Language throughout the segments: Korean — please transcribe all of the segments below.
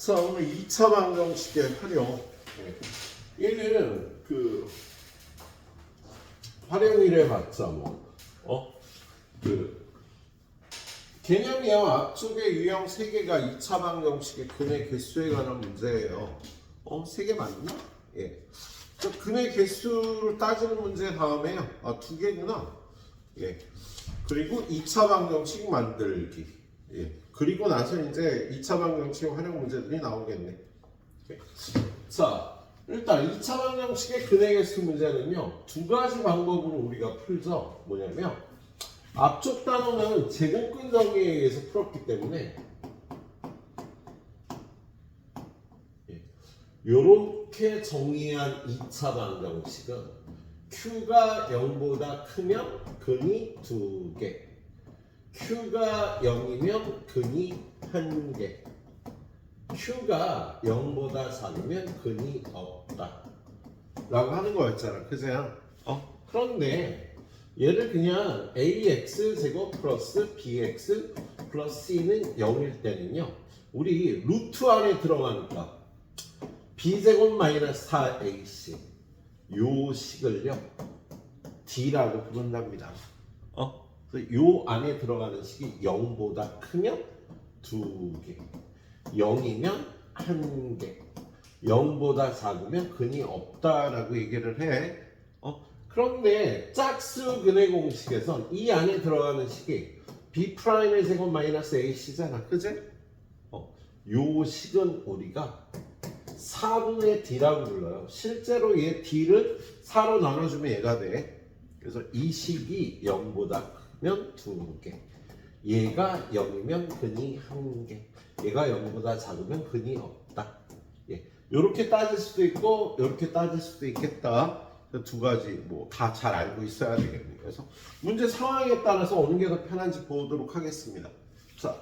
자, 오늘 2차 방정식의 활용. 얘는 활용이래 봤자 개념이요. 앞쪽에 유형 3개가 2차 방정식의 근의 개수에 관한 문제예요. 3개 맞나? 예. 자, 근의 개수를 따지는 문제 다음에요. 2개구나. 예. 그리고 2차 방정식 만들기. 예. 그리고 나서 이제 2차 방정식 활용 문제들이 나오겠네. 예. 자, 일단 2차 방정식의 근의 개수 문제는요. 2가지 방법으로 우리가 풀죠. 뭐냐면 앞쪽 단어는 제곱근 정의에 의해서 풀었기 때문에 이렇게 정의한 2차 방정식은 Q가 0보다 크면 근이 2개, Q가 0이면 근이 1개, Q가 0보다 작으면 근이 없다 라고 하는 거였잖아. 그죠? 그런데 얘를 그냥 ax 제곱 플러스 bx 플러스 c는 0일 때는요, 우리 루트 안에 들어가니까 b제곱 마이너스 4ac 요 식을요 d라고 부른답니다. 그래서 요 안에 들어가는 식이 0보다 크면 2개, 0이면 1개, 0보다 작으면 근이 없다라고 얘기를 해. 그런데 짝수 근의 공식에선 이 안에 들어가는 식이 b'의 제곱 마이너스 ac잖아. 그제? 요 식은 우리가 4분의 d라고 불러요. 실제로 얘 d를 4로 나눠주면 얘가 돼. 그래서 이 식이 0보다 크면 2개, 얘가 0이면 근이 1개, 얘가 0보다 작으면 근이 없다. 예. 요렇게 따질 수도 있고 요렇게 따질 수도 있겠다. 2가지 다 잘 알고 있어야 되겠네요. 그래서 문제 상황에 따라서 어느 게 더 편한지 보도록 하겠습니다. 자,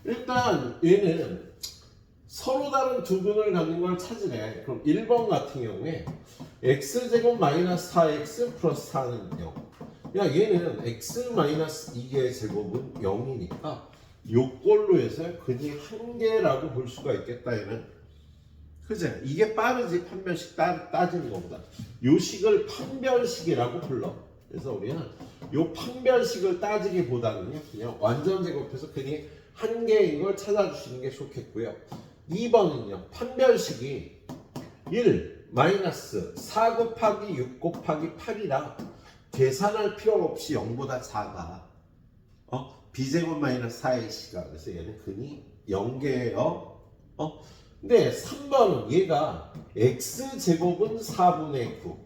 일단 얘는 서로 다른 두 근을 갖는 걸 찾으래. 그럼 1번 같은 경우에 x제곱 마이너스 4x 플러스 4는 0. 야, 얘는 x 마이너스 2개의 제곱은 0이니까 요꼴로 해서 근이 1개라고 볼 수가 있겠다. 얘는 그제? 이게 빠르지. 판별식 따지는 것보다. 요 식을 판별식이라고 불러. 그래서 우리는 요 판별식을 따지기보다는요, 그냥 완전 제곱해서 근이 1개인 걸 찾아주시는 게 좋겠고요. 2번은요, 판별식이 1 마이너스 4 곱하기 6 곱하기 8이라 계산할 필요 없이 0보다 작아. b제곱 마이너스 4ac가. 그래서 얘는 근이 0개예요. 근데 3번은 얘가 x제곱은 4분의 9,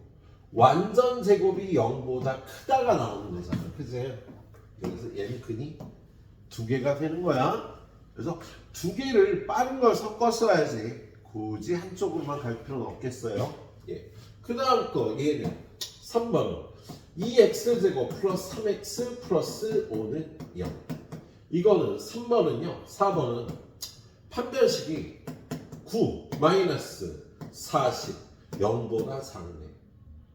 완전 제곱이 0보다 크다가 나오는 거잖아. 그치? 그래서 얘는 근이 2개가 되는 거야. 그래서 2개를 빠른 걸 섞어 써야지 굳이 한쪽으로만 갈 필요는 없겠어요. 예. 그 다음 거 얘는 3번은 2x제곱 플러스 3x 플러스 5는 0. 이거는 3번은요, 4번은 판별식이 9 마이너스 40 0보다 작네.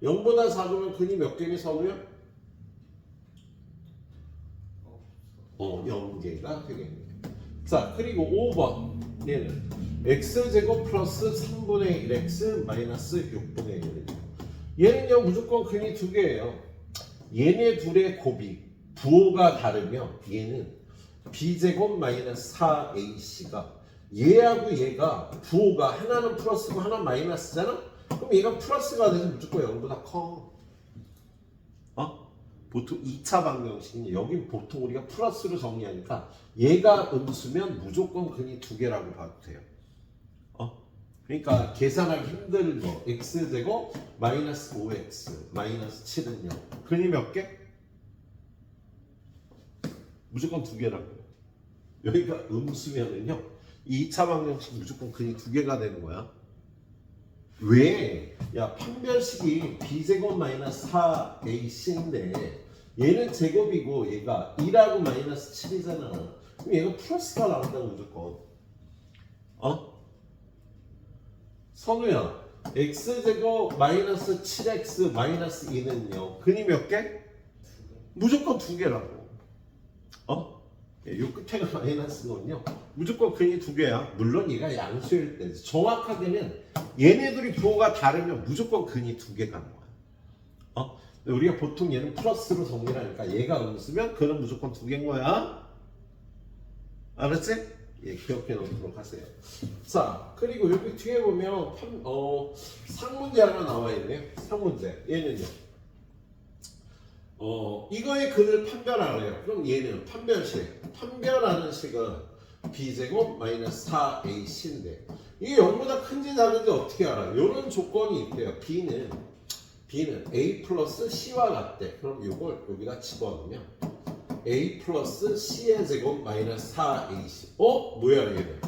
0보다 작으면 근이 몇 개니 서우요? 0개가 되겠네. 자, 그리고 5번 얘는 x제곱 플러스 3분의 1x 마이너스 6분의 1이죠. 얘는요 무조건 근이 2개예요. 얘네 둘의 곱이 부호가 다르면 얘는 b제곱 마이너스 4ac가 얘하고 얘가 부호가 하나는 플러스고 하나는 마이너스잖아? 그럼 얘가 플러스가 돼서 무조건 0보다 커. 보통 2차 방정식은 여긴 보통 우리가 플러스로 정리하니까 얘가 음수면 무조건 근이 2개라고 봐도 돼요. 그러니까 계산하기 힘든 거 x제곱 마이너스 5x 마이너스 7은 0. 근이 몇 개? 무조건 2개라고요. 여기가 음수면은요 2차 방정식 무조건 근이 2개가 되는 거야. 왜? 야, 판별식이 b제곱 마이너스 4ac인데 얘는 제곱이고 얘가 2하고 마이너스 7이잖아. 그럼 얘가 플러스가 나온다고 무조건. 선우야, x제곱 마이너스 7x 마이너스 2는 0. 근이 몇 개? 무조건 2개라고. 요 끝에가 마이너스 거는요 무조건 근이 두 개야. 물론 얘가 양수일 때지. 정확하게는 얘네들이 부호가 다르면 무조건 근이 두 개가 나와. 근데 우리가 보통 얘는 플러스로 정리하니까 얘가 음수면 근은 무조건 두 개인 거야. 알았지? 예, 기억해 놓도록 하세요. 자, 그리고 여기 뒤에 보면 상문제 하나 나와 있네요. 상문제. 얘는요. 이거의 근을 판별하래요. 그럼 얘는 판별식. 판별하는 식은 b제곱 마이너스 4ac인데 이게 0보다 큰지 작은지 어떻게 알아요? 이런 조건이 있대요. B는 A 플러스 C와 같대. 그럼 이걸 여기다 집어넣으면 A 플러스 C의 제곱 마이너스 4AC. 뭐야 얘는?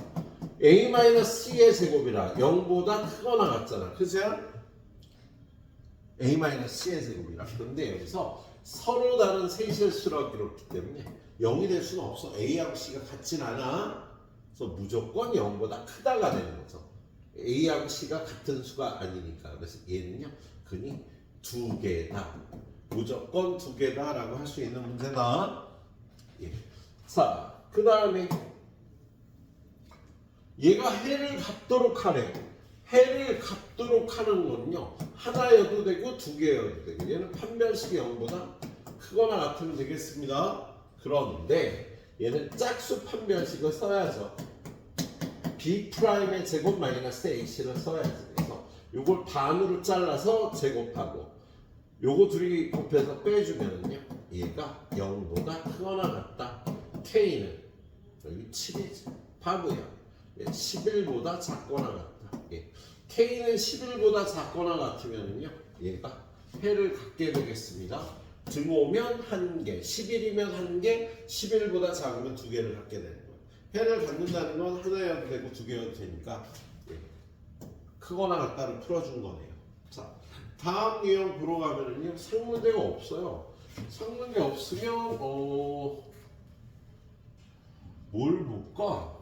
A 마이너스 C의 제곱이라 0보다 크거나 같잖아. 그죠? A 마이너스 C의 제곱이라. 그런데 여기서 서로 다른 세실수라고 이렇기 때문에 0이 될 수는 없어. A하고 C가 같진 않아. 그래서 무조건 0보다 크다가 되는 거죠. A하고 C가 같은 수가 아니니까. 그래서 얘는요. 근이 두 개다. 무조건 두 개다 라고 할 수 있는 문제다. 예. 자, 그 다음에 얘가 해를 갖도록 하래. 해를 갖도록 하는 거는요. 하나여도 되고 두 개여도 되고 얘는 판별식이 0보다 크거나 같으면 되겠습니다. 그런데 얘는 짝수 판별식을 써야죠. B'의 제곱 마이너스 AC를 써야지. 그래서 요걸 반으로 잘라서 제곱하고 요거 둘이 곱해서 빼주면은요 얘가 0보다 크거나 같다. K는 여기 7이지. 바보야. 11보다 작거나 같다. K는 11보다 작거나 같으면은요 얘가 해를 갖게 되겠습니다. 등호면 1개, 11이면 1개, 11보다 작으면 2개를 갖게 되는 거예요. 해를 갖는다는 건 하나여도 되고 두 개여도 되니까 크거나 같다를 풀어준 거네요. 자, 다음 유형 보러 가면은요 상문제가 없어요. 상문제 없으면 뭘 볼까?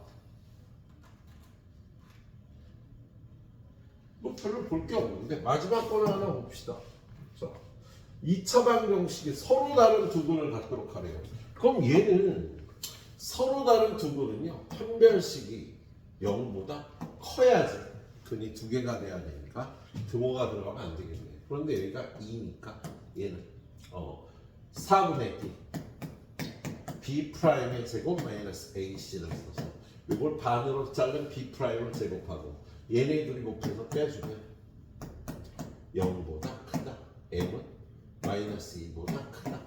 뭐 별로 볼 게 없는데 마지막 거를 하나 봅시다. 자, 2차 방정식이 서로 다른 두 근을 갖도록 하래요. 그럼 얘는 서로 다른 두 근은요 판별식이 0보다 커야지 근이 두 개가 돼야 되니까 등호가 들어가면 안 되겠네. 그런데 여기가 2니까 얘는 4분의 2 B'의 제곱 마이너스 AC를 써서 이걸 반으로 자른 B'을 제곱하고 얘네들이 곱해서 빼주면 0보다 크다. M은 마이너스 2보다 크다.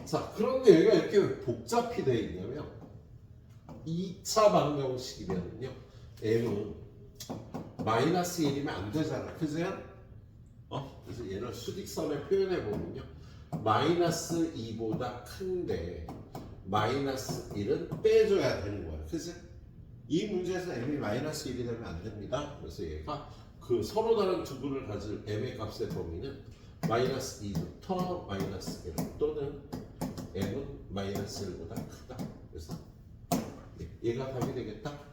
자, 그런데 여기가 이렇게 복잡히 되어 있냐면 2차 방정식이면요 M은 마이너스 1이면 안 되잖아. 그죠? 그래서 얘를 수직선에 표현해 보면요 마이너스 2보다 큰데 마이너스 1은 빼줘야 되는 거야. 그죠? 이 문제에서 m이 마이너스 1이 되면 안 됩니다. 그래서 얘가 그 서로 다른 두 근을 가질 m의 값의 범위는 마이너스 2부터 마이너스 1 또는 m은 마이너스 1보다 크다. 그래서 얘가 답이 되겠다.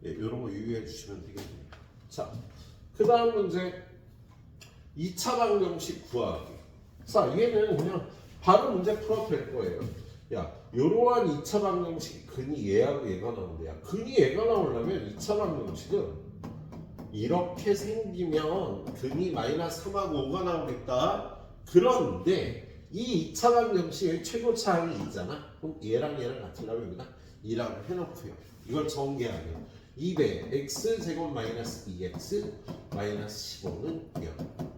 이런 거 유의해 주시면 되겠네요. 자, 그 다음 문제 2차 방정식 구하기. 자, 얘는 그냥 바로 문제 풀어도 될 거예요. 야, 이러한 2차 방정식 근이 얘하고 얘가 나오는데 야, 근이 얘가 나오려면 2차 방정식은 이렇게 생기면 근이 마이너스 3하고 5가 나오겠다. 그런데 이 2차 방정식의 최고차항이 2잖아. 그럼 얘랑 같으려면 여기다 2라고 해놓고요. 이걸 전개하면 2배 x제곱 마이너스 2x 마이너스 15는 0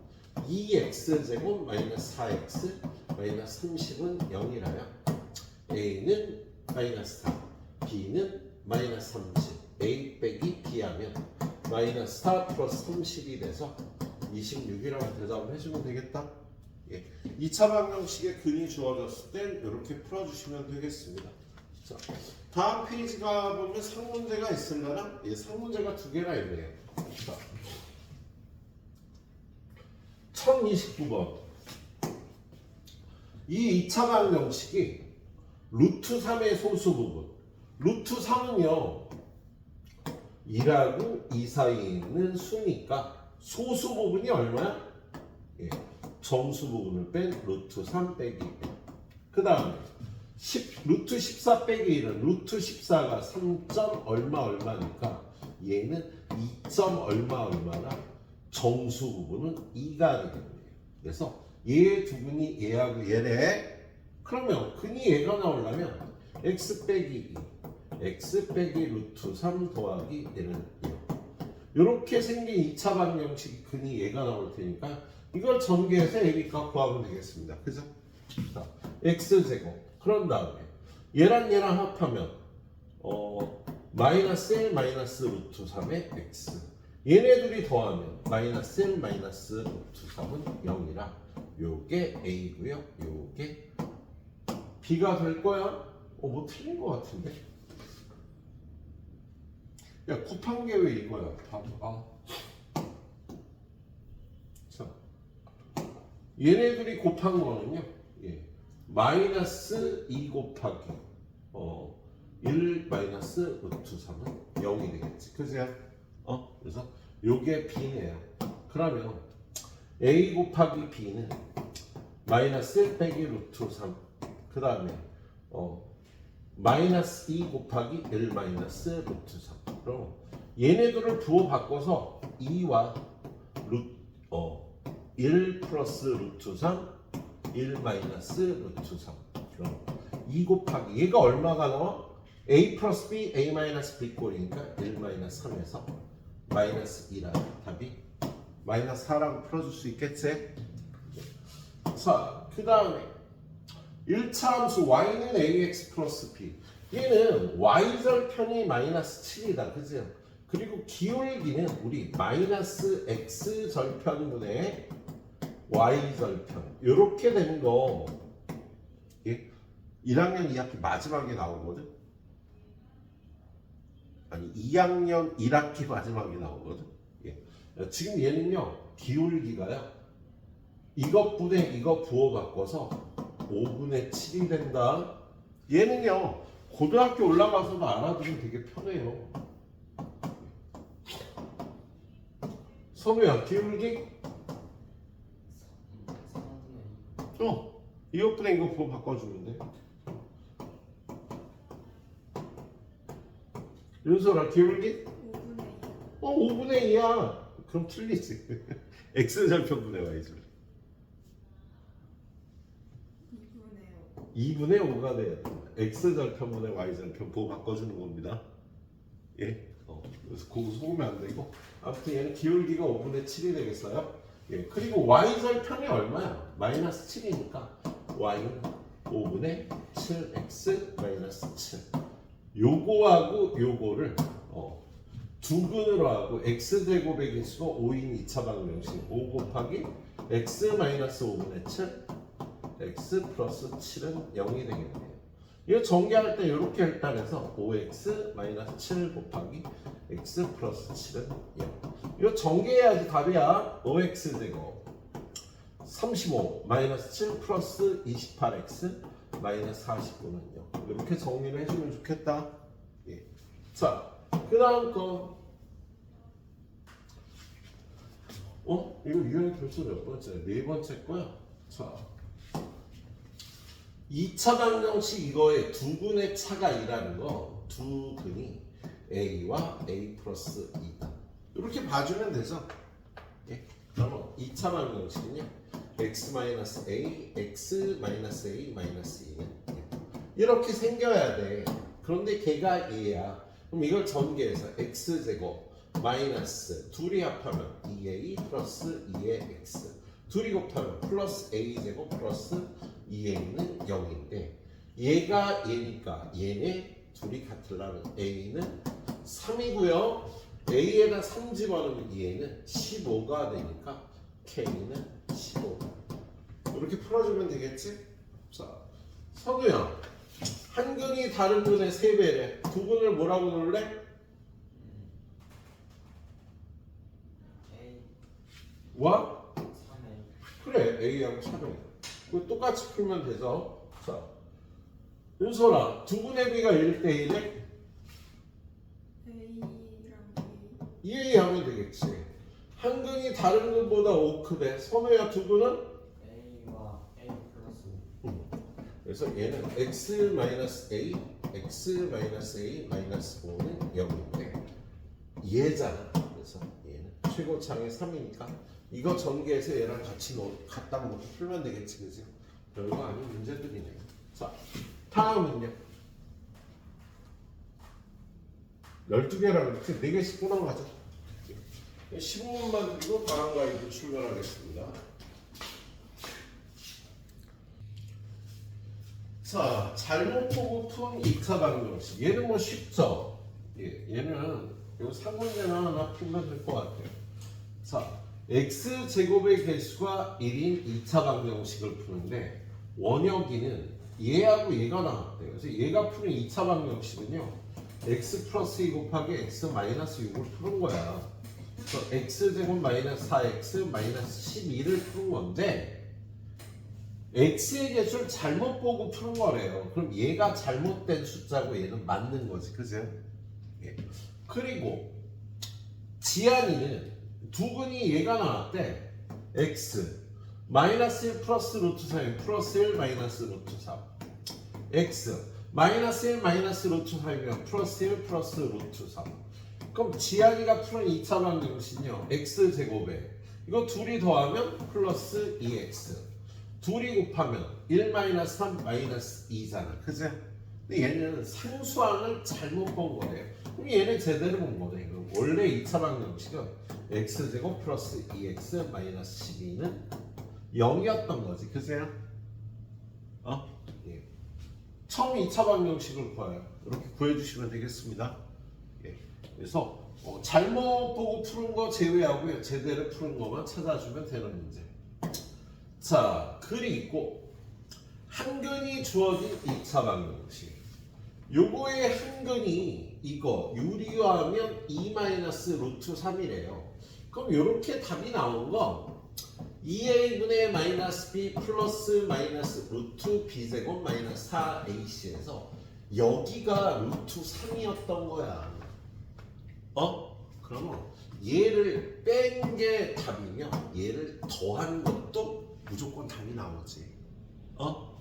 2x제곱 마이너스 4x 마이너스 30은 0이라요. A는 마이너스 4, B는 마이너스 30, A 빼기 B 하면 마이너스 4 플러스 30이 돼서 26이라고 대답을 해주면 되겠다. 2차 방정식의 근이 주어졌을 땐 이렇게 풀어주시면 되겠습니다. 자, 다음 페이지 가보면 상문제가 있으려나? 상문제가 두 개나 있네요. 자, 1029번. 이 2차 방정식이 루트 3의 소수 부분. 루트 3은요 2하고 2 사이에 있는 수니까 소수 부분이 얼마야? 정수 부분을 뺀 루트 3 빼기 1. 그 다음에 루트 14 빼기 1은 루트 14가 3. 얼마 얼마니까 얘는 2. 얼마 얼마나 정수 부분은 2가 되겠네요. 그래서 얘 두 근이 얘하고 얘래. 그러면 근이 얘가 나오려면 x 빼기 2, x 빼기 루트 3 더하기 1은 0. 이렇게 생긴 2차 방정식 근이 얘가 나올 테니까 이걸 전개해서 AB값 구하면 되겠습니다. 그죠? 자, x제곱. 그런 다음에 얘랑 얘랑 합하면 마이너스 1 마이너스 루트 3의 x. 얘네들이 더하면 마이너스 1 마이너스 루트 3은 0이라 요게 a고요. 요게 b가 될 거야. 뭐 틀린 거 같은데? 야, 곱한 게 왜 이거야? 자, 얘네들이 곱한 거는요. 예. 마이너스 2 곱하기 1 마이너스 루트 3은 0이 되겠지. 그죠? 그래서 요게 b네요. 그러면 a 곱하기 b는 마이너스 1 빼기 루트 3. 그 다음에 마이너스 2 곱하기 1 마이너스 루트 3. 그럼 얘네들을 부호 바꿔서 2와 1 플러스 루트 3, 1 마이너스 루트 3. 그럼 2 곱하기 얘가 얼마가 나와? a 플러스 b, a 마이너스 b 꼴이니까 1 마이너스 3에서 마이너스 2라 답이 마이너스 4라고 풀어줄 수 있겠지? 자, 그 다음에 1차 함수 y는 ax 플러스 b. 얘는 y절편이 마이너스 7이다. 그죠? 그리고 기울기는 우리 마이너스 x절편분의 y절편. 이렇게 된 거 1학년 2학기 마지막에 나오거든? 아니 2학년 1학기 마지막에 나오거든? 지금 얘는요 기울기가요 이것분의 이거 부호 바꿔서 5분의 7이 된다. 얘는요 고등학교 올라가서도 알아두면 되게 편해요. 선우야 기울기? 이것분의 이거 부호 바꿔주면 돼. 윤설아 기울기? 5분의 2야. 그럼 틀리지. x절편분의 y절 2분의 5가 돼야 돼. x절편분의 y절편 부호 바꿔주는 겁니다. 예. 그래서 그거 속으면 안 되고. 아무튼 얘는 기울기가 5분의 7이 되겠어요. 예. 그리고 y절편이 얼마야? 마이너스 7이니까 y는 5분의 7x 마이너스 7. 요거하고 요거를 두 근으로 하고 x제곱의 개수가 5인 2차 방정식 5 곱하기 x 마이너스 5분의 7 x 플러스 7은 0이 되겠네요. 이거 전개할 때 이렇게 일단해서 5x 마이너스 7 곱하기 x 플러스 7은 0. 이거 전개해야지 답이야. 5x 제곱 35 마이너스 7 플러스 28x 마이너스 49는 0. 이렇게 정리를 해주면 좋겠다. 예. 자, 그 다음 거 이거 유형의 결수 몇 번째? 네 번째 거야. 자, 2차 방정식 이거에 두 근의 차가 이라는 거 두 근이 a와 a 플러스 2다. 이렇게 봐주면 되죠. 예? 그러면 2차 방정식은요 x 마이너스 a, x 마이너스 a 마이너스 2는 이렇게 생겨야 돼. 그런데 걔가 얘야. 그럼 이걸 전개해서 x제곱 마이너스 둘이 합하면 2a 플러스 2의 x 둘이 곱하면 플러스 a제곱 플러스 2a는 0인데 얘가 얘니까 얘네 둘이 같으려면 a는 3이고요. a에다 3 집어넣으면 얘는 15가 되니까 k는 15. 이렇게 풀어주면 되겠지? 자, 선우야 한 근이 다른 근의 3배래. 두 근을 뭐라고 넣을래? 와? 3회. 그래, A하고 3회. 그거 똑같이 풀면 되죠. 자, 윤솔아, 두 근의 비가 1대 1에? A랑 2A 하면 되겠지. 한 근이 다른 근보다 5 크대. 선우야 두 근은? A와 A 플러스 5. 그래서 얘는 x-a, x-a 마이너스 5는 0인데 얘잖아. 그래서 얘는 최고차항이 3이니까 이거 전개해서 얘랑 같이 갖다 놓고 풀면 되겠지, 그지? 별거 아닌 문제들이네. 자, 다음은요. 12개라고 그랬지? 4개씩 끊어가자. 15분만 드리고 다음 가이드 출발하겠습니다. 자, 잘못 보고 푼 2차 방정식. 얘는 뭐 쉽죠? 예, 얘는 요 3문제나 하나 풀면 될 것 같아요. 자, x제곱의 개수가 1인 2차 방정식을 푸는데 원혁이는 얘하고 얘가 나왔대요. 그래서 얘가 푸는 2차 방정식은요. x 플러스 2 곱하기 x 마이너스 6을 푸는 거야. 그래서 x제곱 마이너스 4x 마이너스 12를 푸는 건데 x의 개수를 잘못 보고 푸는 거래요. 그럼 얘가 잘못된 숫자고 얘는 맞는 거지. 그죠? 예. 그리고 지안이는 두근이 얘가 나왔대. x 마이너스 1 플러스 루트 3 플러스 1 마이너스 루트 3 x 마이너스 1 마이너스 루트 3이면 플러스 1 플러스 루트 3. 그럼 지안이가 푸는 2차 방정식은요. x제곱에 이거 둘이 더하면 플러스 2x 둘이 곱하면 1 마이너스 3 마이너스 2잖아. 그죠? 근데 얘는 상수항을 잘못 본 거래요. 그럼 얘는 제대로 본 거네. 그럼 원래 2차 방정식은 x제곱 플러스 2x 마이너스 12는 0이었던 거지. 그죠? 예. 처음 2차 방정식을 구해요. 이렇게 구해주시면 되겠습니다. 예. 그래서 잘못 보고 푸는 거 제외하고요. 제대로 푸는 것만 찾아주면 되는 문제. 자, 그리고 한근이 주어진 2차 방정식. 요거의 한근이 이거 유리화하면 2 마이너스 루트 3이래요. 그럼 요렇게 답이 나온 건 2a분의 마이너스 b 플러스 마이너스 루트 b제곱 마이너스 4ac에서 여기가 루트 3이었던 거야. 그러면 얘를 뺀 게 답이면 얘를 더한 것도 무조건 답이 나오지.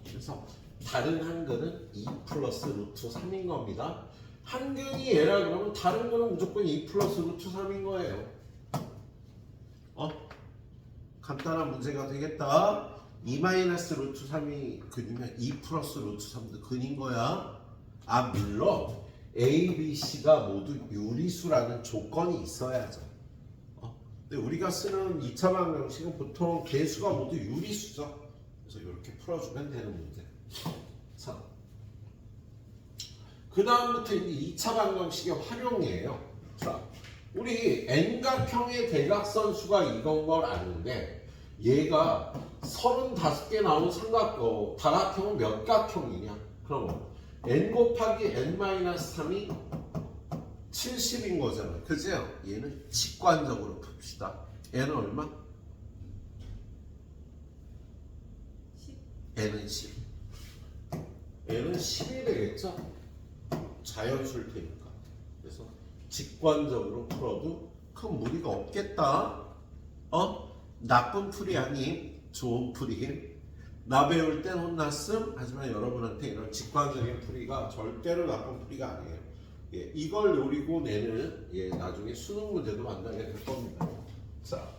그래서 다른 한근은 2 플러스 루트 3인 겁니다. 한근이 얘라 그러면 다른 거는 무조건 2 플러스 루트 3인 거예요. 간단한 문제가 되겠다. 2 마이너스 루트 3이 근이면 2 플러스 루트 3도 근인 거야. 물론 A, B, C가 모두 유리수라는 조건이 있어야죠. 근데 우리가 쓰는 2차 방정식은 보통 개수가 모두 유리수죠. 그래서 이렇게 풀어주면 되는 문제. 자, 그 다음부터 이제 2차 방정식의 활용이에요. 자, 우리 N각형의 대각선 수가 이건 걸 아는데 얘가 35개 나온 다각형은 몇 각형이냐? 그러면 N 곱하기 N-3이 70인 거잖아. 그죠? 얘는 직관적으로 풉시다. N은 얼마? 10. N은 10. N은 10이 되겠죠? 자연수일 테니까. 그래서 직관적으로 풀어도 큰 무리가 없겠다. 나쁜 풀이 아닌 좋은 풀이. 나 배울 땐 혼났음. 하지만 여러분한테 이런 직관적인 풀이가 절대로 나쁜 풀이가 아니에요. 예, 이걸 노리고 내는 나중에 수능 문제도 만나게 될 겁니다. 자,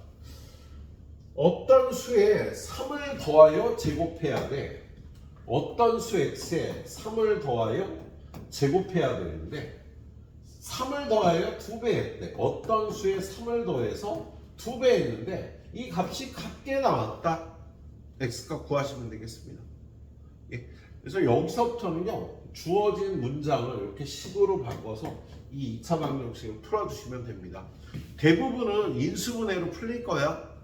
어떤 수에 3을 더하여 제곱해야 돼. 어떤 수 x에 3을 더하여 제곱해야 되는데 3을 더하여 2배 했대. 어떤 수에 3을 더해서 2배 했는데 이 값이 같게 나왔다. x값 구하시면 되겠습니다. 예. 그래서 여기서부터는요 주어진 문장을 이렇게 식으로 바꿔서 이 2차 방정식을 풀어주시면 됩니다. 대부분은 인수분해로 풀릴 거야.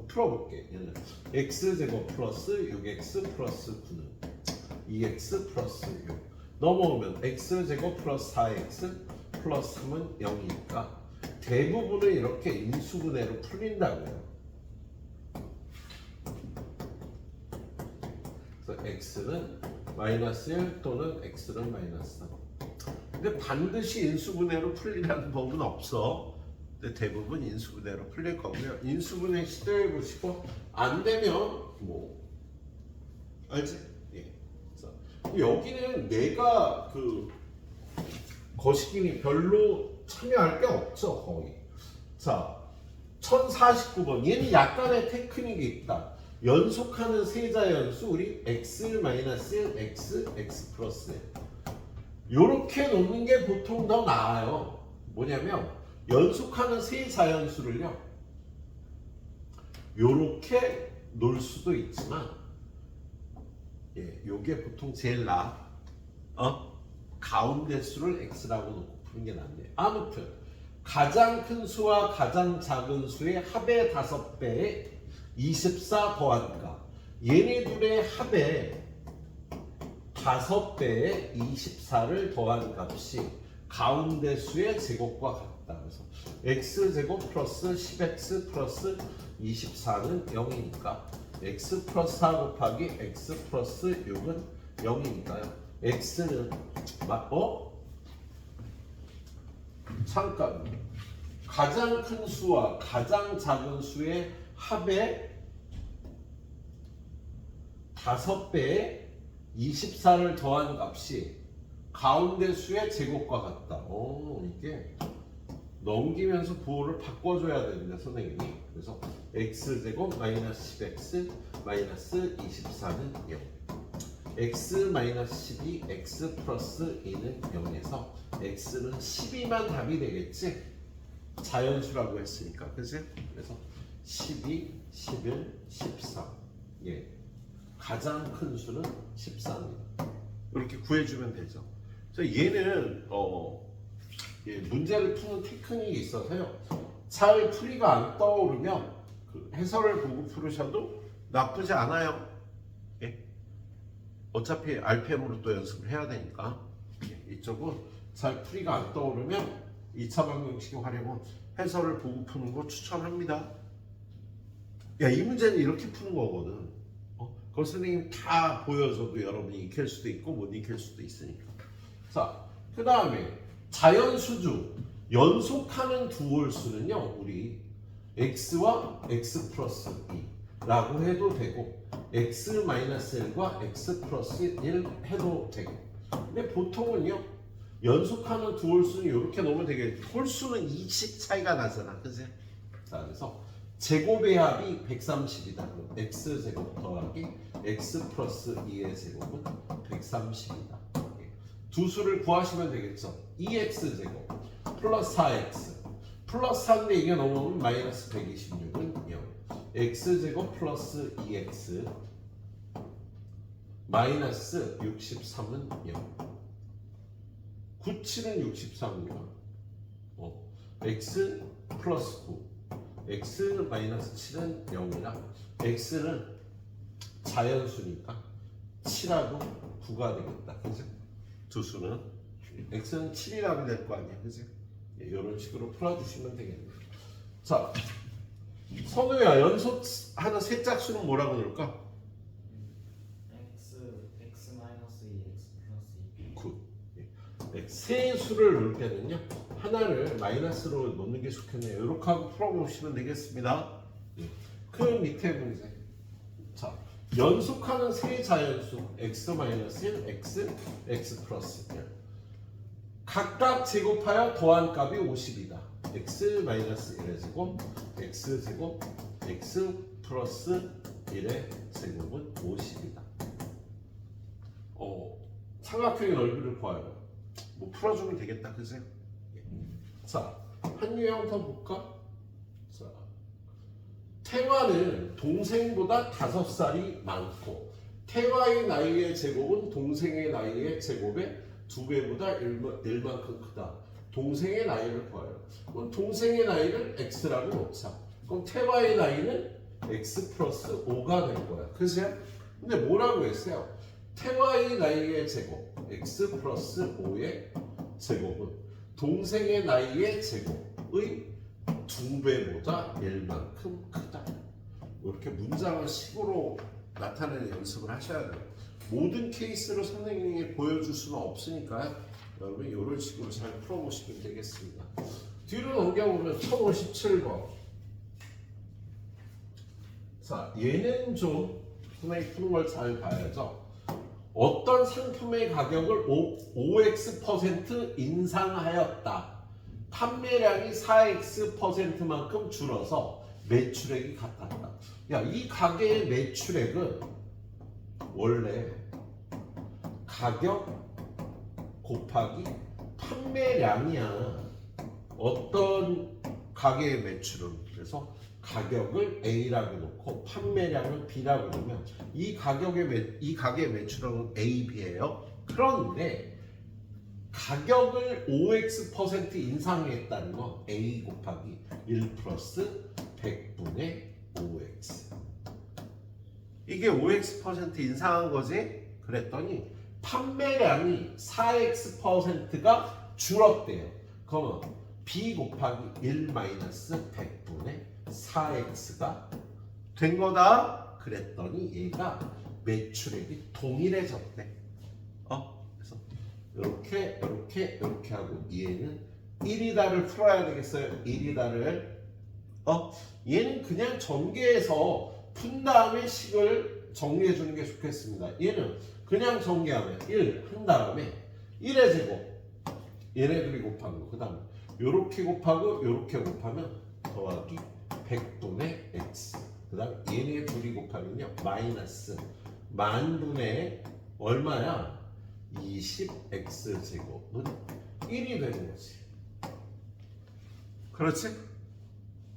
풀어볼게. 얘는 x제곱 플러스 6x 플러스 9는 2x 플러스 6 넘어오면 x제곱 플러스 4x 플러스 3은 0이니까 대부분은 이렇게 인수분해로 풀린다고요. 그래서 x는 마이너스 1 또는 x는 마이너스 3. 근데 반드시 인수분해로 풀리라는 법은 없어. 근데 대부분 인수분해로 풀릴 거고요. 인수분해 시도해 보시고 안 되면 뭐 알지? 예. 그래서 여기는 내가 그 거시기니 별로 참여할 게 없죠 거의. 자 1049번 얘는 약간의 테크닉이 있다. 연속하는 세자연수 우리 x 플러스 요렇게 놓는 게 보통 더 나아요. 뭐냐면 연속하는 세자연수를요 요렇게 놓을 수도 있지만 요게 보통 제일 나아. 가운데 수를 x라고 놓고 푸는 게 낫네요. 아무튼 가장 큰 수와 가장 작은 수의 합의 5배에 24 더한가 얘네 둘의 합의 5배에 24를 더한 값이 가운데 수의 제곱과 같다. 그래서 x제곱 플러스 10x 플러스 24는 0이니까 x 플러스 4 곱하기 x 플러스 6은 0이니까요. x는 잠깐 가장 큰 수와 가장 작은 수의 합의 5배에 24를 더한 값이 가운데 수의 제곱과 같다. 이게 넘기면서 부호를 바꿔줘야 되는데 선생님이. 그래서 x제곱 마이너스 10x 마이너스 24는 0 x 마이너스 12 x 플러스 2는 0에서 x는 12만 답이 되겠지? 자연수라고 했으니까 그치? 그래서 12, 11, 13 가장 큰 수는 14입니다. 이렇게 구해주면 되죠. 그래서 얘는 문제를 푸는 테크닉이 있어서요 잘 풀이가 안 떠오르면 그 해설을 보고 풀으셔도 나쁘지 않아요. 어차피 RPM으로 또 연습을 해야 되니까 이쪽은 잘 풀이가 안 떠오르면 2차 방정식의 활용은 해설을 보고 푸는 거 추천합니다. 이 문제는 이렇게 푸는 거거든. 그걸 선생님 다 보여줘도 여러분이 익힐 수도 있고 못 익힐 수도 있으니까. 자, 그 다음에 자연수주 연속하는 두홀수는요 우리 x와 x 플러스 2라고 해도 되고 x-1과 x 플러스 1 해도 되고. 근데 보통은요 연속하는 두 홀수는 이렇게 놓으면 되겠죠. 홀수는 2씩 차이가 나잖아 그치? 자 그래서 제곱의 합이 130이다. x제곱 더하기 x 플러스 2의 제곱은 130이다. 두 수를 구하시면 되겠죠. 2x제곱 플러스 4x 플러스 4인데 이게 넘어오면 마이너스 126은 0 x제곱 플러스 2x 마이너스 63은 0 97은 63이야. x 플러스 9 x 마이너스 7은 0이라 x는 자연수니까 7하고 9가 되겠다. 그치? 두 수는 x는 7이라고 될 거 아니야. 그치? 이런 식으로 풀어주시면 되겠네요. 자, 선우야 연속하는 세 짝수는 뭐라고 넣을까? x 마이너스 2 x 플러스 2 9. 세 수를 넣을 때는요 하나를 마이너스로 넣는 게 좋겠네요. 이렇게 하고 풀어보시면 되겠습니다. 그 밑에 문제. 자, 연속하는 세 자연수 x 마이너스 1, x 플러스 1 각각 제곱하여 더한 값이 50이다. x 마이너스 1의 제곱, x 제곱, x 플러스 1의 제곱은 50이다. 삼각형의 넓이를 구하여 뭐 풀어주면 되겠다, 그죠? 자, 한 유형 더 볼까? 자, 태화는 동생보다 5살이 많고 태화의 나이의 제곱은 동생의 나이의 제곱의 2배보다 1만큼 크다. 동생의 나이를 구하여. 그럼 동생의 나이를 x라고 놓자. 그럼 태화의 나이는 x 플러스 5가 될 거야. 그죠? 근데 뭐라고 했어요? 태화의 나이의 제곱 x 플러스 5의 제곱은 동생의 나이의 제곱의 2배보다 1만큼 크다. 이렇게 문장을 식으로 나타내는 연습을 하셔야 돼요. 모든 케이스로 선생님이 보여줄 수는 없으니까요. 여러분 이런 식으로 잘 풀어보시면 되겠습니다. 뒤로 넘겨보면 1057번. 자, 얘는 좀 선생님이 푸는 걸 잘 봐야죠. 어떤 상품의 가격을 5x% 인상하였다. 판매량이 4x%만큼 줄어서 매출액이 같았다. 야, 이 가게의 매출액은 원래 가격 곱하기 판매량이야. 어떤 가게의 매출은 그래서 가격을 A라고 놓고 판매량을 B라고 놓으면 이 가게의 매출은 A, B예요. 그런데 가격을 5x% 인상했다는 건 A 곱하기 1 플러스 100분의 5x. 이게 5x% 인상한 거지? 그랬더니 판매량이 4x%가 줄었대요. 그러면 B 곱하기 1 마이너스 100분의 4x가 된 거다. 그랬더니 얘가 매출액이 동일해졌대. 그래서 이렇게 하고 얘는 1이다를 풀어야 되겠어요. 1이다를 얘는 그냥 전개해서 푼 다음에 식을 정리해 주는 게 좋겠습니다. 얘는 그냥 전개하면 1 한 다음에 1의 제곱 얘네들이 곱한 거. 그 다음에 요렇게 곱하고 요렇게 곱하면 더하기 100분의 x. 그 다음 얘네 둘이 곱하면요 마이너스 만분의 얼마야? 20x 제곱은 1이 되는 거지. 그렇지?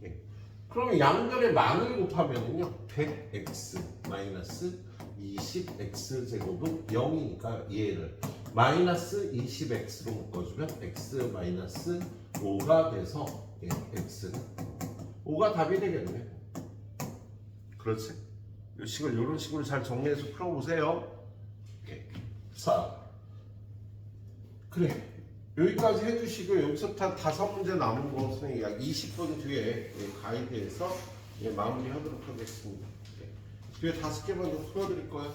예. 그러면 양변의 만을 곱하면은요 100x 마이너스 20x 제곱은 0이니까 얘를 마이너스 20x로 묶어주면 x 마이너스 5가 돼서 x는 5가 답이 되겠네. 그렇지? 이 식을 이런 식으로 잘 정리해서 풀어보세요. 자, 그래. 여기까지 해주시고 여기서부터 5문제 남은 것은 약 20분 뒤에 가이드에서 마무리하도록 하겠습니다. 뒤에 5개만 더 풀어드릴 거예요.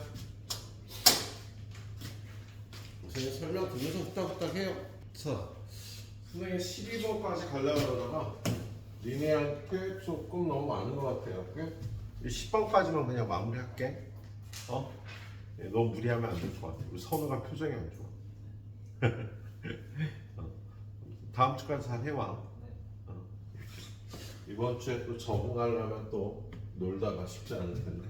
제가 설명드려서 후딱후딱 해요. 자, 선생님 12번까지 가려고 그러다가 니네한테 조금 너무 많은 것 같아요. 10번까지만 그냥 마무리할게. 너무 무리하면 안 될 것 같아. 우리 선우가 표정이 안 좋아. 다음 주까지 잘 해와. 이번 주에 또 적응하려면 또 놀다가 쉽지 않을 텐데.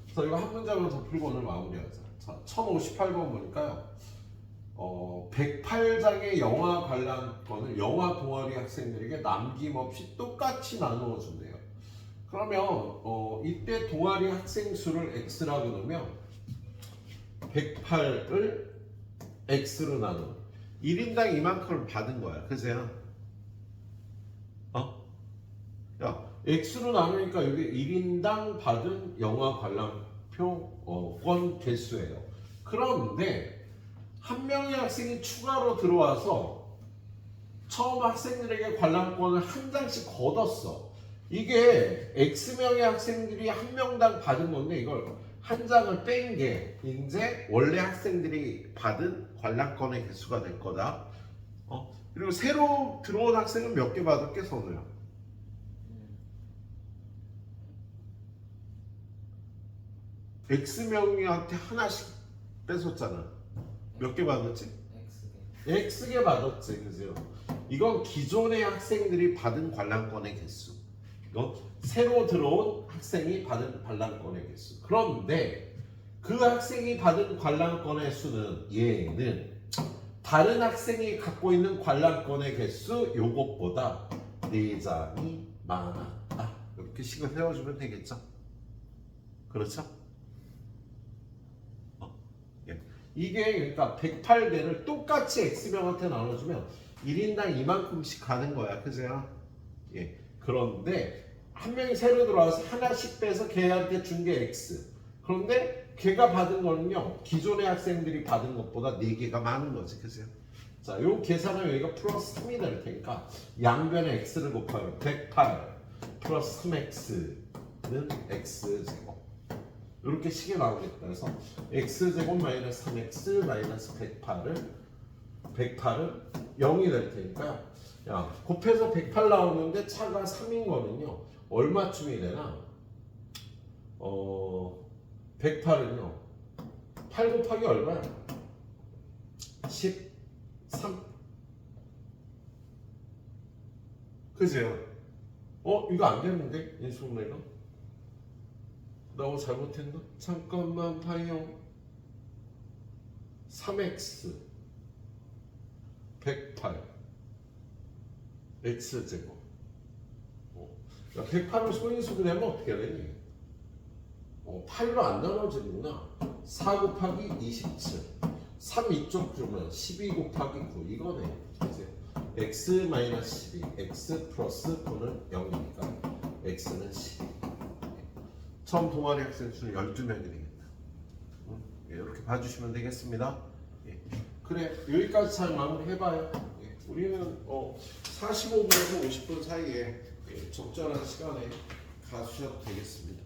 그래서 이거 한 문제만 더 풀고 오늘 마무리하자. 자, 1058번 보니까요. 108장의 영화 관람권을 영화 동아리 학생들에게 남김없이 똑같이 나누어 준대요. 그러면 이때 동아리 학생 수를 x라고 넣으면 108을 x로 나누면 1인당 이만큼을 받은 거야. 그죠? 야, x로 나누니까 여기 1인당 받은 영화 관람표 권 개수예요. 그런데 한 명의 학생이 추가로 들어와서 처음 학생들에게 관람권을 한 장씩 걷었어. 이게 X명의 학생들이 한 명당 받은 건데 이걸 한 장을 뺀 게 이제 원래 학생들이 받은 관람권의 개수가 될 거다. 그리고 새로 들어온 학생은 몇 개 받을게, 선우야? X명한테 하나씩 뺏었잖아. 몇 개 받았지? X개 받았지, 그죠? 이건 기존의 학생들이 받은 관람권의 개수. 이건 새로 들어온 학생이 받은 관람권의 개수. 그런데 그 학생이 받은 관람권의 수는 얘는 다른 학생이 갖고 있는 관람권의 개수 요것보다 4장이 많았다. 이렇게 식을 세워주면 되겠죠? 그렇죠? 이게 그러니까 108개를 똑같이 X명한테 나눠주면 1인당 이만큼씩 가는 거야. 그죠? 예. 그런데 한 명이 새로 들어와서 하나씩 빼서 걔한테 준 게 X. 그런데 걔가 받은 거는요, 기존의 학생들이 받은 것보다 4개가 많은 거지. 그죠? 자, 요 계산은 여기가 플러스 3이 될 테니까 양변에 X를 곱하면 108 플러스 3X는 X제곱. 이렇게 식이 나오겠다. 그래서 x제곱 마이너스 3x 마이너스 108은 0이 될 테니까 야, 곱해서 108 나오는데 차가 3인 거는요 얼마쯤이 되나? 108은요 8 곱하기 얼마야? 13. 그죠? 이거 안 되는데? 인수분해가? 나 뭐 잘못했나? 잠깐만 봐요. 3x 108 x제곱. 108을 소인수분해하면 어떻게 해야 되니? 8로 안 나눠지는구나. 4 곱하기 27 3 이쪽 주면 12 곱하기 9 이거네. 이제 x-12 x 플러스 9는 0이니까 x는 12. 처음 동아리 학생 수는 12명이 되겠다. 이렇게 봐주시면 되겠습니다. 그래, 여기까지 잘 마무리해봐요. 우리는 45분에서 50분 사이에 적절한 시간에 가주셔도 되겠습니다.